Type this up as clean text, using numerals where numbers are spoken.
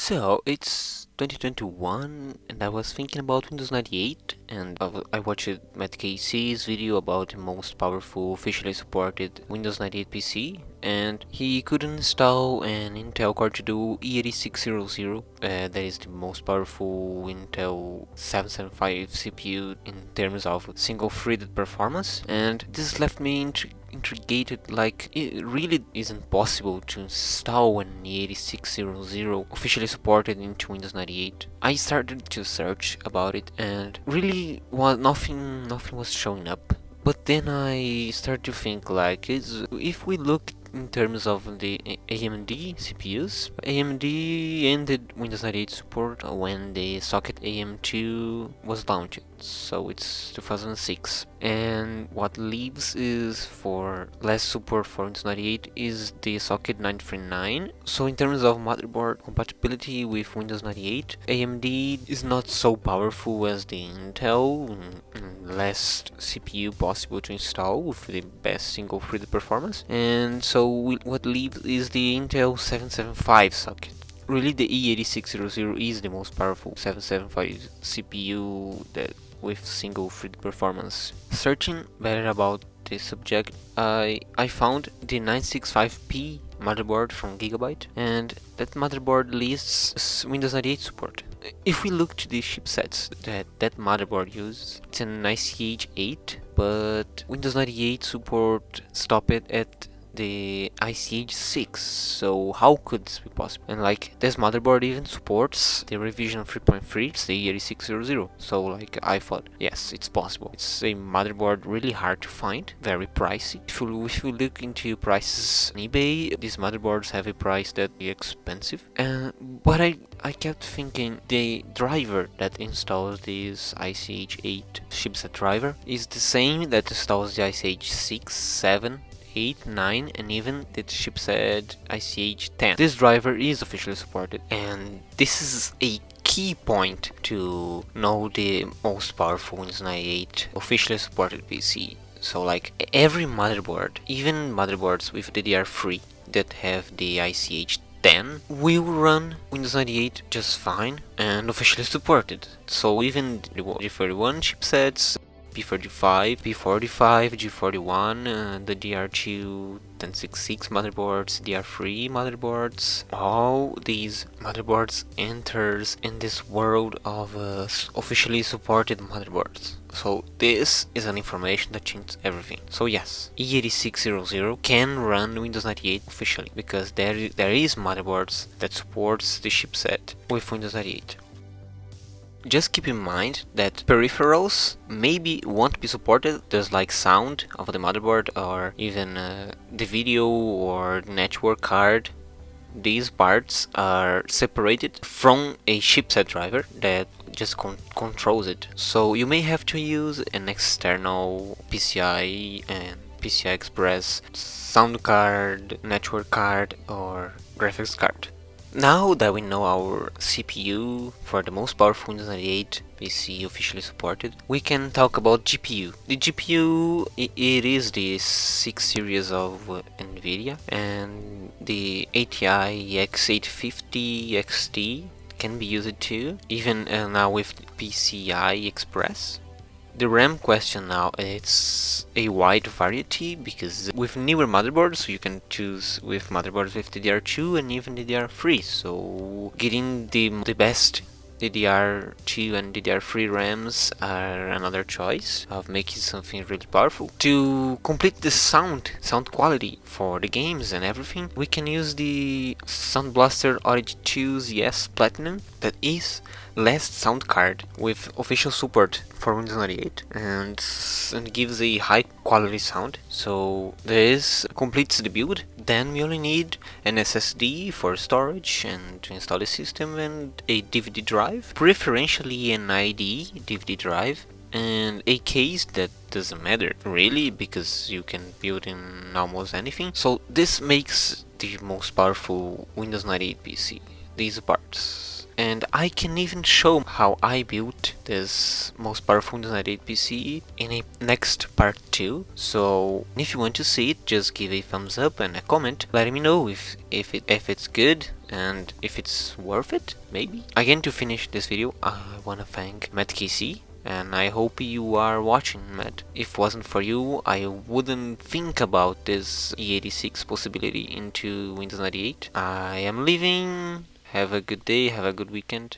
So, it's 2021 and I was thinking about Windows 98 and I watched Matt Casey's video about the most powerful officially supported Windows 98 PC, and he couldn't install an Intel Core to do E8600, that is the most powerful Intel 775 CPU in terms of single-threaded performance, and this left me intrigued, like it really isn't possible to install an E8600 officially supported into Windows 98. I started to search about it and really nothing was showing up. But then I started to think, like, if we look in terms of the AMD CPUs, AMD ended Windows 98 support when the socket AM2 was launched, so it's 2006. And what leaves is for less support for Windows 98 is the socket 939. So in terms of motherboard compatibility with Windows 98, AMD is not so powerful as the Intel, less CPU possible to install with the best single-threaded performance, and so what leaves is the Intel 775 socket. Really, the E8600 is the most powerful 775 CPU that with single-thread performance. Searching better about this subject, I found the 965P motherboard from Gigabyte, and that motherboard lists Windows 98 support. If we look to the chipsets that motherboard uses, it's an ICH 8, but Windows 98 support stopped at the ICH 6, so how could this be possible? And like, this motherboard even supports the revision 3.3, it's the E8600, so like, I thought, yes, it's possible. It's a motherboard really hard to find, very pricey. If you look into prices on eBay, these motherboards have a price that is expensive, but I kept thinking the driver that installs this ICH 8 chipset driver is the same that installs the ICH 6, 7, 8, 9, and even the chipset ICH 10. This driver is officially supported, and this is a key point to know the most powerful Windows 98 officially supported PC. So like, every motherboard, even motherboards with DDR3 that have the ICH 10 will run Windows 98 just fine and officially supported. So even the G31 chipsets, P35, P45, G41, the DR2 1066 motherboards, DR3 motherboards, all these motherboards enters in this world of officially supported motherboards. So this is an information that changes everything. So yes, E8600 can run Windows 98 officially, because there is motherboards that supports the chipset with Windows 98. Just keep in mind that peripherals maybe won't be supported, just like sound of the motherboard or even the video or network card. These parts are separated from a chipset driver that just controls it. So you may have to use an external PCI and PCI Express sound card, network card, or graphics card. Now that we know our CPU for the most powerful Windows 98 PC officially supported, we can talk about GPU. The GPU, it is the 6 series of NVIDIA, and the ATI X850 XT can be used too, even now with PCI Express. The RAM question now, it's a wide variety, because with newer motherboards you can choose with motherboards with DDR2 and even DDR3, so getting the best DDR2 and DDR3 RAMs are another choice of making something really powerful. To complete the sound quality for the games and everything, we can use the Sound Blaster Odyssey 2 ZS Platinum, that is last sound card with official support for Windows 98 and gives a high quality sound. So this completes the build. Then we only need an SSD for storage and to install the system, and a DVD drive, preferentially an IDE DVD drive, and a case that doesn't matter really, because you can build in almost anything. So this makes the most powerful Windows 98 PC, these parts. and I can even show how I built this most powerful Windows 98 PC in a next part 2. So if you want to see it, just give a thumbs up and a comment letting me know if it's good and if it's worth it, maybe. Again, to finish this video, I wanna thank MattKC, and I hope you are watching, Matt. If it wasn't for you, I wouldn't think about this e86 possibility into Windows 98. I am leaving. Have a good day, have a good weekend.